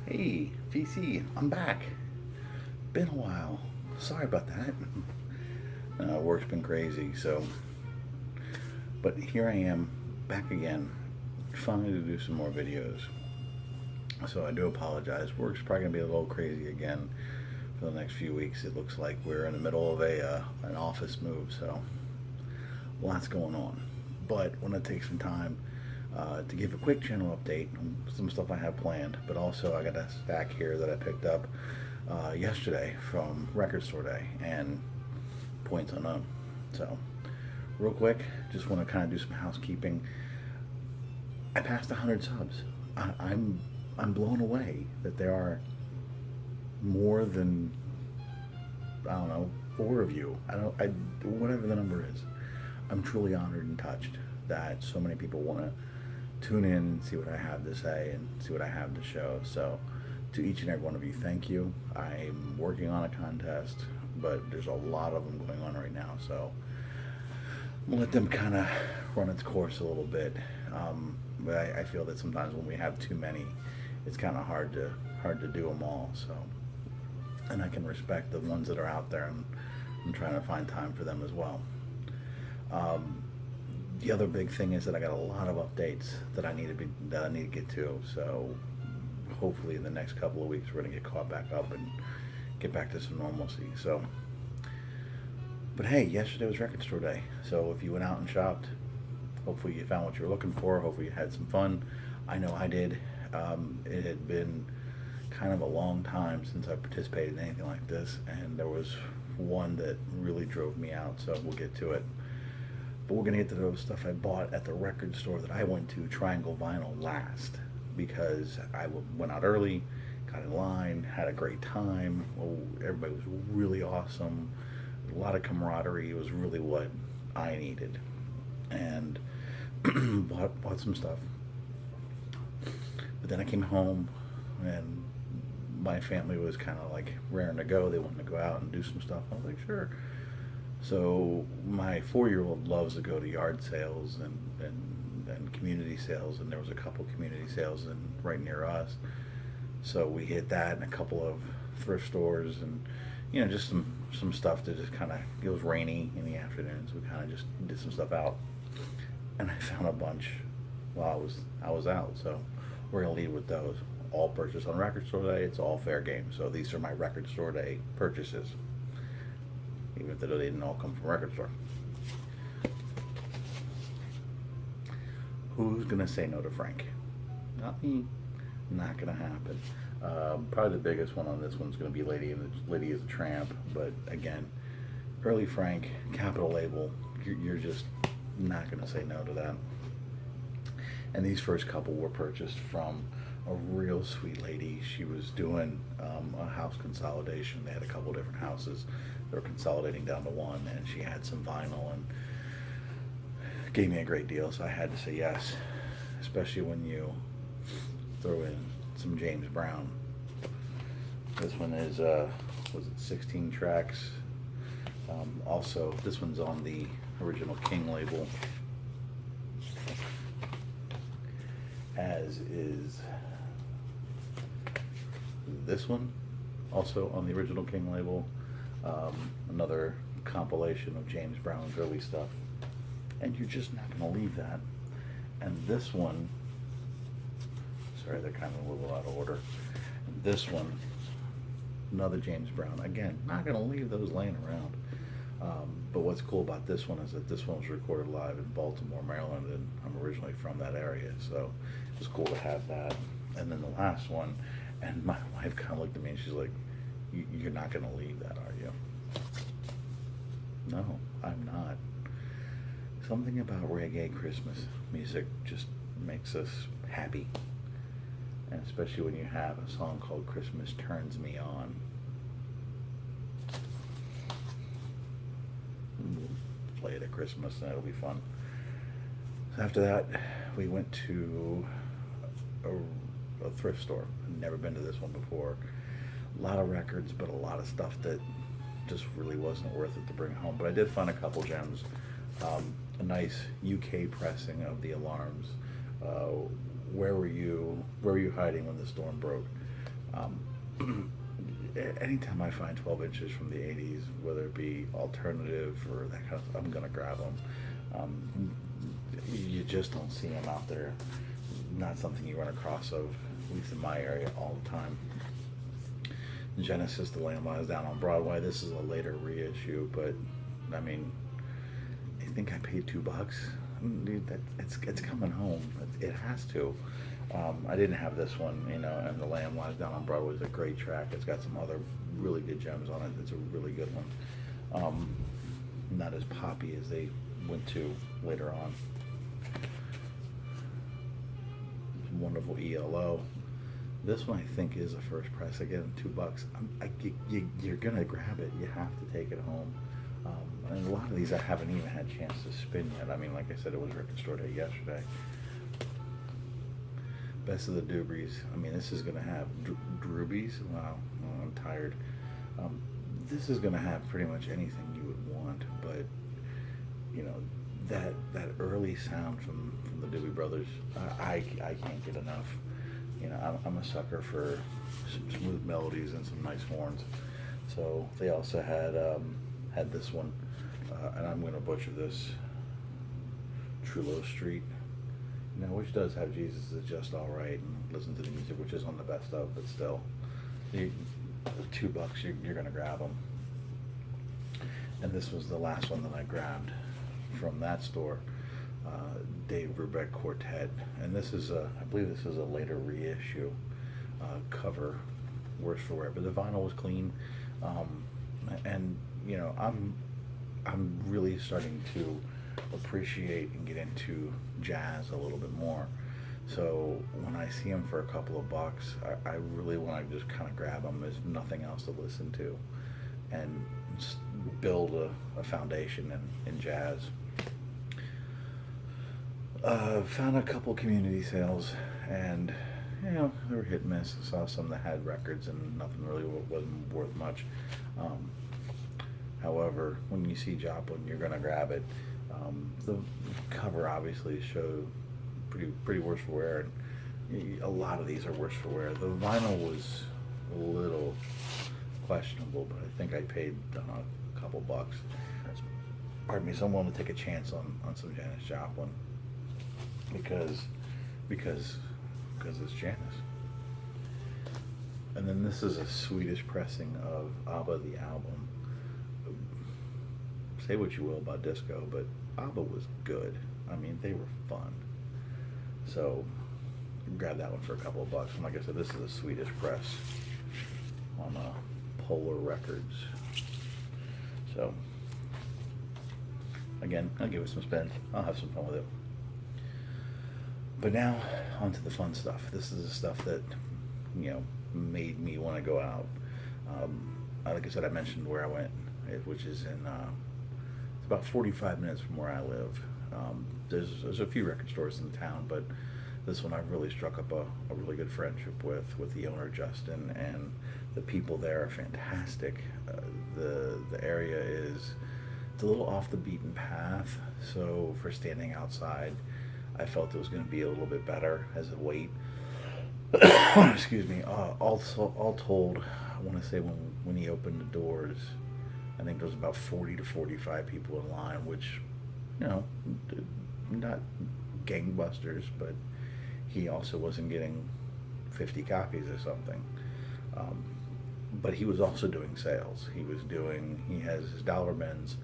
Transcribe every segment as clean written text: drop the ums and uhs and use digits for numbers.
Hey, VC, I'm back. Been a while. Sorry about that. Work's been crazy, but here I am, back again, finally to do some more videos. So I do apologize. Work's probably gonna be a little crazy again for the next few weeks. It looks like we're in the middle of an office move, so lots going on. But I want to take some time to give a quick channel update on some stuff I have planned, but also I got a stack here that I picked up yesterday from Record Store Day and points unknown. So real quick, just want to kind of do some housekeeping. I passed 100 subs. I'm blown away that there are more than, I don't know, 4 of you. Whatever the number is. I'm truly honored and touched that so many people want to tune in and see what I have to say and see what I have to show. So to each and every one of you, thank you. I'm working on a contest, but there's a lot of them going on right now, so I'm gonna let them kind of run its course a little bit. But I feel that sometimes when we have too many, it's kind of hard to do them all. So, and I can respect the ones that are out there, and I'm trying to find time for them as well. The other big thing is that I got a lot of updates that I need to get to. So hopefully in the next couple of weeks we're gonna get caught back up and get back to some normalcy. So, but hey, yesterday was Record Store Day. So if you went out and shopped, hopefully you found what you were looking for. Hopefully you had some fun. I know I did. It had been kind of a long time since I participated in anything like this, and there was one that really drove me out. So we'll get to it. But we're gonna get to the stuff I bought at the record store that I went to, Triangle Vinyl, last, because I went out early, got in line, had a great time. Everybody was really awesome, a lot of camaraderie. It was really what I needed, and bought some stuff. But then I came home, and my family was kind of like raring to go. They wanted to go out and do some stuff. I was like, sure. So my 4-year-old loves to go to yard sales and community sales, and there was a couple community sales right near us. So we hit that and a couple of thrift stores, and just some stuff to just kind of. It was rainy in the afternoons. We kind of just did some stuff out, and I found a bunch while I was out. So we're gonna lead with those. All purchased on Record Store Day. It's all fair game. So these are my Record Store Day purchases, even if they didn't all come from Record Store. Who's gonna say no to Frank? Not me. Not gonna happen. Probably the biggest one on this one's gonna be Lady is a Tramp. But again, early Frank, Capitol label. You're just not gonna say no to that. And these first couple were purchased from a real sweet lady. She was doing a house consolidation. They had a couple different houses. They were consolidating down to one, and she had some vinyl and gave me a great deal. So I had to say yes, especially when you throw in some James Brown. This one is was it 16 tracks? Also, this one's on the original King label, as is this one, also on the original King label. Another compilation of James Brown's early stuff, and you're just not going to leave that. And this one, sorry, they're kind of a little out of order. This one, another James Brown. Again, not going to leave those laying around. But what's cool about this one is that this one was recorded live in Baltimore, Maryland, and I'm originally from that area, so it was cool to have that. And then the last one, and my wife kind of looked at me and she's like, "You're not going to leave that, are you?" No, I'm not. Something about reggae Christmas music just makes us happy, and especially when you have a song called "Christmas Turns Me On." We'll play it at Christmas, and it'll be fun. So after that, we went to a thrift store. I've never been to this one before. A lot of records, but a lot of stuff that just really wasn't worth it to bring home. But I did find a couple gems. A nice UK pressing of The Alarms. Where were you hiding when the storm broke? Anytime I find 12 inches from the 80s, whether it be alternative or that kind of stuff, I'm gonna grab them. You just don't see them out there. Not something you run across of, at least in my area, all the time. Genesis, The Lamb Lies Down on Broadway. This is a later reissue, but I mean, I think I paid $2. Dude, it's coming home. It has to. I didn't have this one, you know, and The Lamb Lies Down on Broadway is a great track. It's got some other really good gems on it. It's a really good one. Not as poppy as they went to later on. Wonderful ELO. This one I think is a first press. Again, $2. You're gonna grab it. You have to take it home. And a lot of these I haven't even had a chance to spin yet. I mean, like I said, it was record store day yesterday. Best of the Doobies. I mean, this is gonna have Droobies. Wow, I'm tired. This is gonna have pretty much anything you would want, but you know, that early sound from the Doobie Brothers, I can't get enough. You know, I'm a sucker for some smooth melodies and some nice horns. So they also had this one, and I'm going to butcher this, Trullo Street, you know, which does have Jesus Is Just All Right, and Listen to the Music, which is on the best of, but still, $2, you're going to grab them. And this was the last one that I grabbed from that store, Dave Brubeck Quartet, and this is I believe this is a later reissue cover, worse for wear, but the vinyl was clean, and you know, I'm really starting to appreciate and get into jazz a little bit more. So when I see them for a couple of bucks, I really want to just kind of grab them. There's nothing else to listen to, and just build a foundation in jazz. Found a couple community sales, and you know, they were hit and miss. I saw some that had records and nothing really wasn't worth much. However, when you see Joplin, you're gonna grab it. The cover obviously showed pretty worse for wear, and a lot of these are worse for wear. The vinyl was a little questionable, but I think I paid a couple bucks. Pardon me, so I'm willing to take a chance on some Janis Joplin because it's Janis. And then this is a Swedish pressing of ABBA the album. Say what you will about disco, but ABBA was good. I mean, they were fun. So grab that one for a couple of bucks. And like I said, this is a Swedish press on Polar Records. So again, I'll give it some spin. I'll have some fun with it. But now onto the fun stuff. This is the stuff that, you know, made me want to go out. Like I said, I mentioned where I went, which is in it's about 45 minutes from where I live. There's a few record stores in town, but this one I've really struck up a really good friendship with the owner, Justin, and the people there are fantastic. The area it's a little off the beaten path, so for standing outside, I felt it was going to be a little bit better as a wait. Excuse me. All told, I want to say when he opened the doors, I think there was about 40 to 45 people in line, which, you know, not gangbusters, but he also wasn't getting 50 copies or something. But he was also doing sales. He has his dollar bins,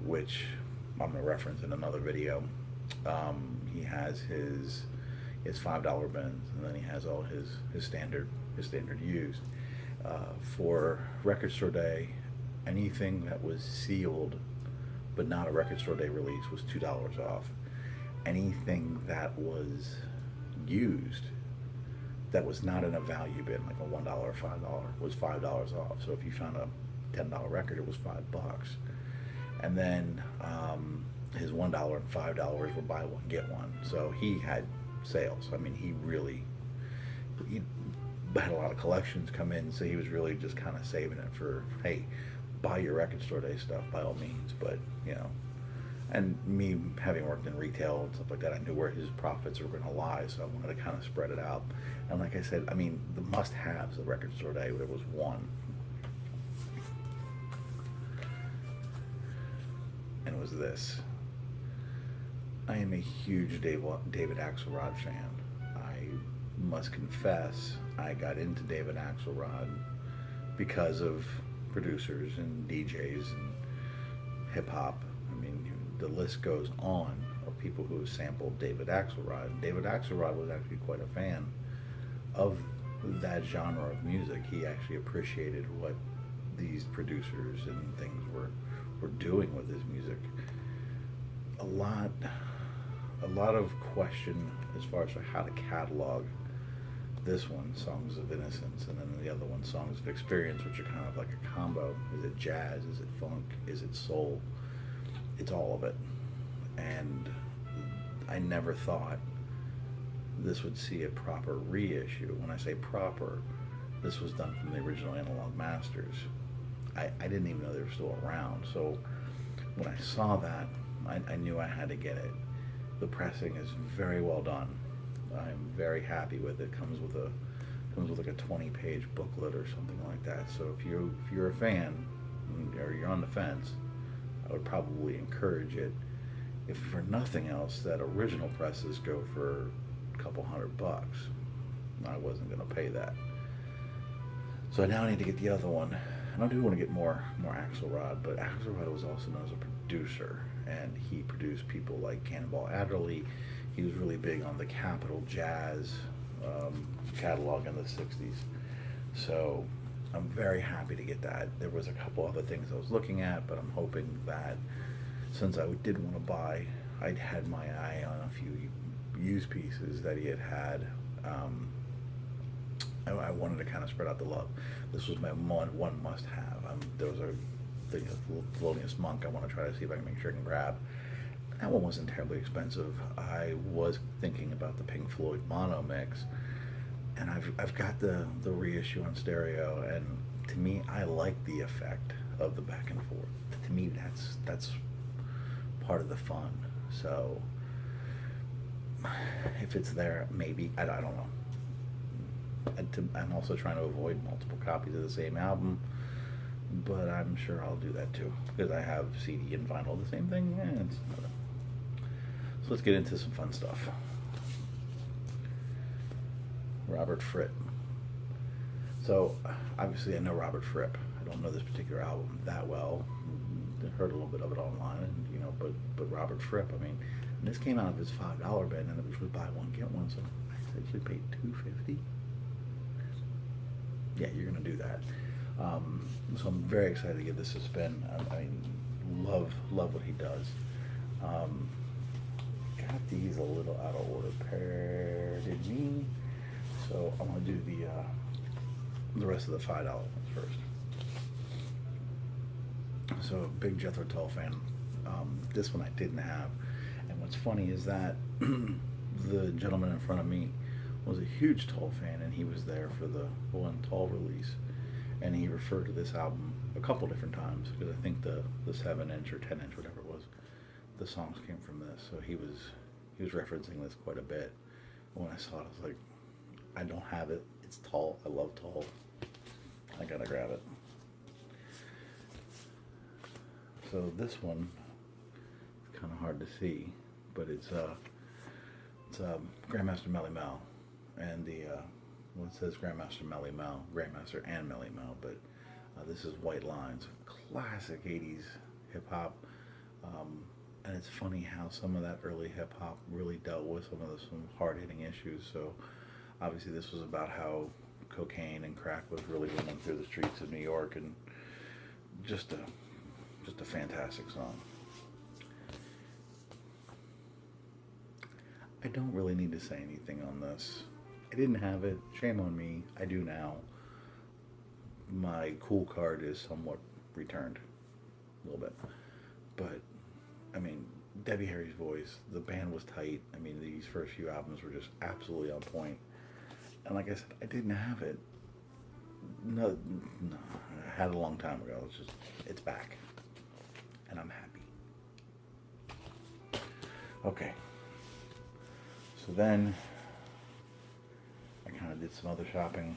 which I'm going to reference in another video. He has his $5 bins, and then he has all his standard used. For Record Store Day, anything that was sealed but not a Record Store Day release was $2 off. Anything that was used that was not in a value bin, like a $1 or $5, was $5 off. So if you found a $10 record, it was $5. And then his $1 and $5 were buy one get one. So he had sales. I mean, he had a lot of collections come in, so he was really just kind of saving it for, hey, buy your Record Store Day stuff by all means, but you know, And me having worked in retail and stuff like that, I knew where his profits were going to lie, so I wanted to kind of spread it out. And like I said, I mean, the must-haves of Record Store Day, there was one. And it was this. I am a huge David Axelrod fan. I must confess, I got into David Axelrod because of producers and DJs and hip-hop. I mean, the list goes on of people who have sampled David Axelrod. David Axelrod was actually quite a fan of that genre of music. He actually appreciated what these producers and things were doing with his music. A lot of question as far as how to catalog this one, Songs of Innocence, and then the other one, Songs of Experience, which are kind of like a combo. Is it jazz? Is it funk? Is it soul? It's all of it. And I never thought this would see a proper reissue. When I say proper, this was done from the original Analog Masters. I didn't even know they were still around. So when I saw that, I knew I had to get it. The pressing is very well done. I'm very happy with it. Comes with like a 20-page booklet or something like that. So if you're a fan or you're on the fence, I would probably encourage it. If for nothing else, that original presses go for a couple $100. I wasn't going to pay that. So now I need to get the other one. And I do want to get more Axelrod, but Axelrod was also known as a producer, and he produced people like Cannonball Adderley. He was really big on the Capitol Jazz catalog in the 60s. So I'm very happy to get that. There was a couple other things I was looking at, but I'm hoping that since I did want to buy, I'd had my eye on a few used pieces that he had. I wanted to kind of spread out the love. This was my one must-have. There was a thing of Thelonious Monk I want to try to see if I can make sure I can grab. That one wasn't terribly expensive. I was thinking about the Pink Floyd mono mix, and I've got the reissue on stereo, and to me, I like the effect of the back and forth. To me, that's part of the fun. So if it's there, maybe I don't know. I'm also trying to avoid multiple copies of the same album, but I'm sure I'll do that too, because I have CD and vinyl, the same thing. So let's get into some fun stuff. Robert Fripp. So obviously I know Robert Fripp. I don't know this particular album that well. I heard a little bit of it online, and but Robert Fripp. I mean, and this came out of his $5 bin, and it was buy one get one. So I essentially paid $2.50. Yeah, you're gonna do that. So I'm very excited to give this a spin. I mean, love what he does. Got these a little out of order, pardon me. So I'm gonna do the rest of the $5 ones first. So big Jethro Tull fan. This one I didn't have, and what's funny is that the gentleman in front of me was a huge Tull fan, and he was there for the one Tull release, and he referred to this album a couple different times, because I think the 7-inch or 10-inch, whatever it was, the songs came from this. So he was referencing this quite a bit. When I saw it, I was like, I don't have it. It's Tull. I love Tull. I gotta grab it. So this one, it's kind of hard to see, but it's Grandmaster Melle Mel, and it says Grandmaster Melle Mel, Grandmaster and Melle Mel, but this is White Lines, classic 80s hip hop. And it's funny how some of that early hip hop really dealt with some hard hitting issues. So obviously this was about how cocaine and crack was really running through the streets of New York, and just a fantastic song. I don't really need to say anything on this. I didn't have it. Shame on me. I do now. My cool card is somewhat returned a little bit. But, I mean, Debbie Harry's voice, the band was tight. I mean, these first few albums were just absolutely on point. And like I said, I didn't have it. No, I had it a long time ago. It's back. And I'm happy. Okay. So then I kind of did some other shopping.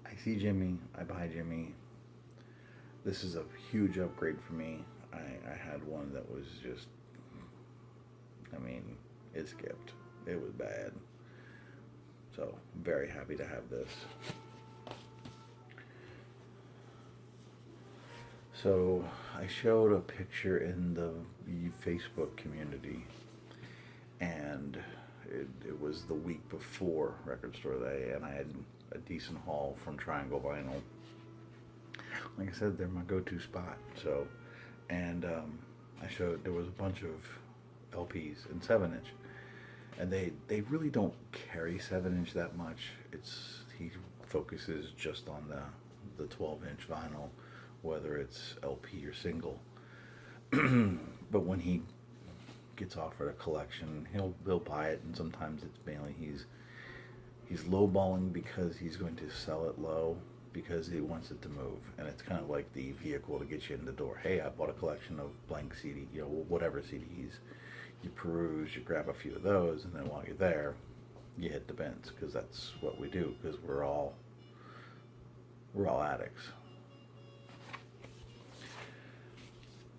I see Jimmy, I buy Jimmy. This is a huge upgrade for me. I had one that was just, I mean, it skipped. It was bad. So, very happy to have this. So, I showed a picture in the Facebook community, and it was the week before Record Store Day, and I had a decent haul from Triangle Vinyl. Like I said, they're my go-to spot. So, and I showed there was a bunch of LPs in 7-inch, and they really don't carry 7-inch that much. He focuses just on the 12-inch vinyl, whether it's LP or single. But when he gets offered a collection, he'll buy it, and sometimes it's mainly he's lowballing because he's going to sell it low because he wants it to move, and it's kind of like the vehicle to get you in the door. Hey, I bought a collection of blank CD, whatever CDs. You peruse, you grab a few of those, and then while you're there, you hit the bins, because that's what we do, because we're all addicts.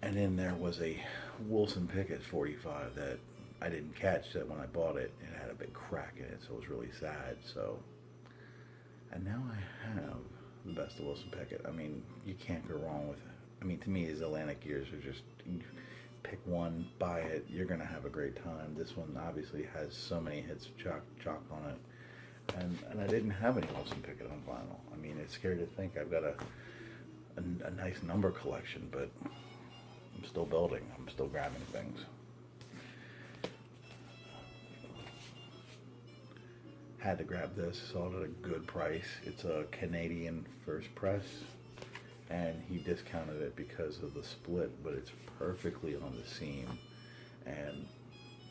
And then there was a Wilson Pickett 45 that I didn't catch that when I bought it. It had a big crack in it, so it was really sad. So, and now I have the best of Wilson Pickett. I mean, you can't go wrong with it. I mean, to me, his Atlantic years are just, pick one, buy it, you're going to have a great time. This one obviously has so many hits of chalk on it. And I didn't have any Wilson Pickett on vinyl. I mean, it's scary to think I've got a nice number collection, but I'm still building. I'm still grabbing things. Had to grab this, saw it at a good price. It's a Canadian first press, and he discounted it because of the split, but it's perfectly on the seam. And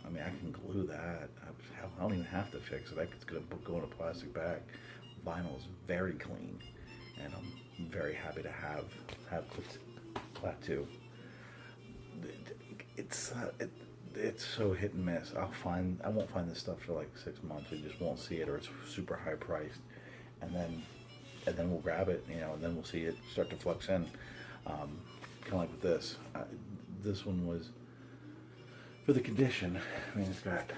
I mean, I can glue that. I don't even have to fix it. It's gonna go in a plastic bag. Vinyl is very clean, and I'm very happy to have Klaatu. It's so hit and miss. I won't find this stuff for like 6 months. We just won't see it, or it's super high priced, and then we'll grab it, and then we'll see it start to flux in. Kind of like with this. This one was for the condition. I mean, it's got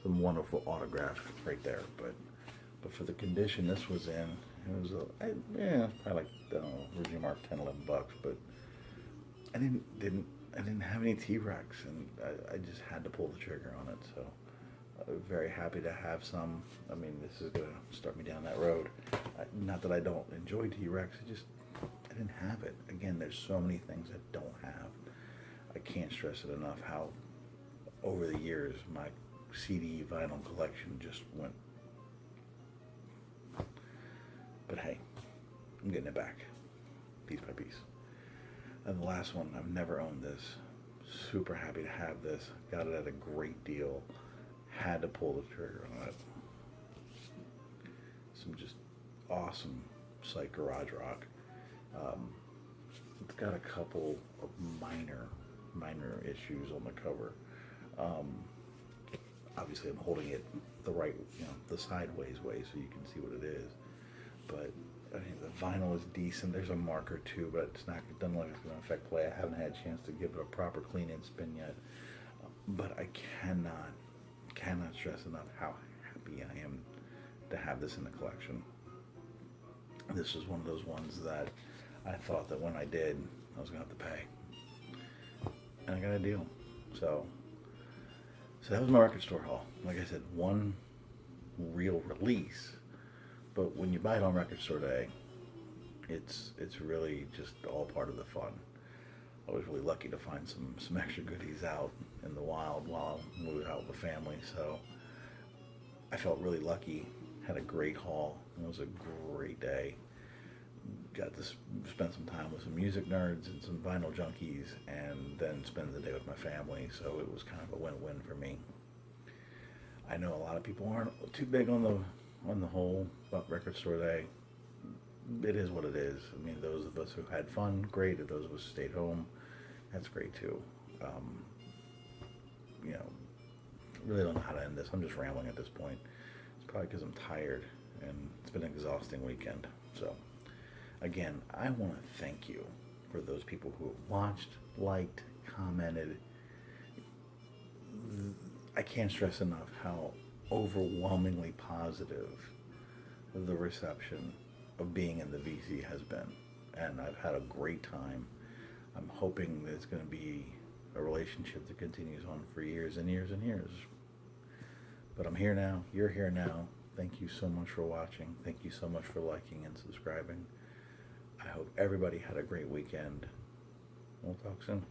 some wonderful autographs right there, but for the condition this was in, it was probably like, I don't know, originally marked $10-11, but I didn't have any T-Rex, and I just had to pull the trigger on it. So I'm very happy to have some. I mean, this is gonna start me down that road. Not that I don't enjoy T-Rex, I didn't have it. Again, there's so many things I don't have. I can't stress it enough how over the years my CD vinyl collection just went. But hey, I'm getting it back, piece by piece. And the last one, I've never owned this. Super happy to have this. Got it at a great deal. Had to pull the trigger on it. Some just awesome Psych Garage Rock. It's got a couple of minor issues on the cover. Obviously, I'm holding it the right, the sideways way so you can see what it is. But I mean, the vinyl is decent. There's a mark or two, but it doesn't look like it's going to affect play. I haven't had a chance to give it a proper clean-in spin yet. But I cannot stress enough how happy I am to have this in the collection. This is one of those ones that I thought that when I did, I was going to have to pay. And I got a deal. So that was my record store haul. Like I said, one real release. But when you buy it on Record Store Day, it's really just all part of the fun. I was really lucky to find some extra goodies out in the wild while we were out with the family. So I felt really lucky. Had a great haul. It was a great day. Got to spend some time with some music nerds and some vinyl junkies, and then spend the day with my family. So it was kind of a win-win for me. I know a lot of people aren't too big on the whole about Record Store Day. it is what it is. I mean, those of us who had fun, great. If those of us who stayed home, that's great too. Um, you know, really don't know how to end this. I'm just rambling at this point. It's probably because I'm tired and it's been an exhausting weekend. So, again, I want to thank you for those people who watched, liked, commented. I can't stress enough how overwhelmingly positive the reception of being in the VC has been. And I've had a great time. I'm hoping that it's going to be a relationship that continues on for years and years and years. But I'm here now. You're here now. Thank you so much for watching. Thank you so much for liking and subscribing. I hope everybody had a great weekend. We'll talk soon.